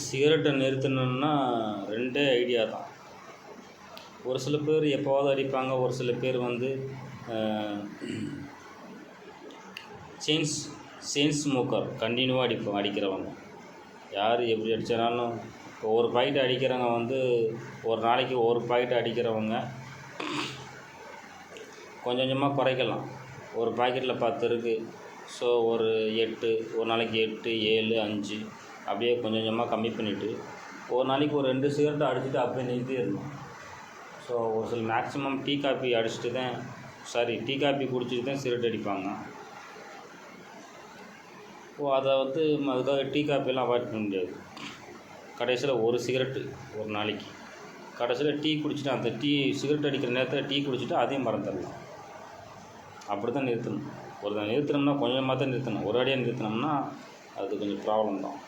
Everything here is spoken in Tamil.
சிகரெட்டை நிறுத்தணுன்னா ரெண்டே ஐடியா தான். ஒரு சில பேர் எப்போவாவது அடிப்பாங்க, ஒரு சில பேர் வந்து செயின் ஸ்மோக்கர் கண்டினியூவாக அடிக்கிறவங்க. யார் எப்படி அடித்தாலும் இப்போ ஒரு பாக்கெட் அடிக்கிறவங்க வந்து ஒரு நாளைக்கு ஒரு பாக்கெட் அடிக்கிறவங்க கொஞ்சம் கொஞ்சமாக குறைக்கலாம். ஒரு பாக்கெட்டில் 10 இருக்குது. ஸோ ஒரு 8, ஒரு நாளைக்கு 8, 7, 5 அப்படியே கொஞ்சம் கொஞ்சமாக கம்மி பண்ணிவிட்டு ஒரு நாளைக்கு ஒரு 2 சிகரெட்டை அடிச்சுட்டு அப்படியே நிறுத்திடணும். ஸோ ஒரு சில மேக்ஸிமம் டீ காப்பி குடிச்சிட்டு தான் சிகரெட் அடிப்பாங்க. அதை வந்து அதுக்காக டீ காப்பியெல்லாம் அவாய்ட் பண்ண முடியாது. கடைசியில் ஒரு சிகரெட்டு ஒரு நாளைக்கு, கடைசியில் டீ குடிச்சிட்டு அந்த சிகரெட் அடிக்கிற நேரத்தில் டீ குடிச்சிட்டு அதையும் மறந்துடலாம். அப்படி தான் நிறுத்தணும். நிறுத்தினோம்னா கொஞ்சமாக தான் நிறுத்தணும். ஒரு அடியாக நிறுத்தினோம்னா அது கொஞ்சம் ப்ராப்ளம் தான்.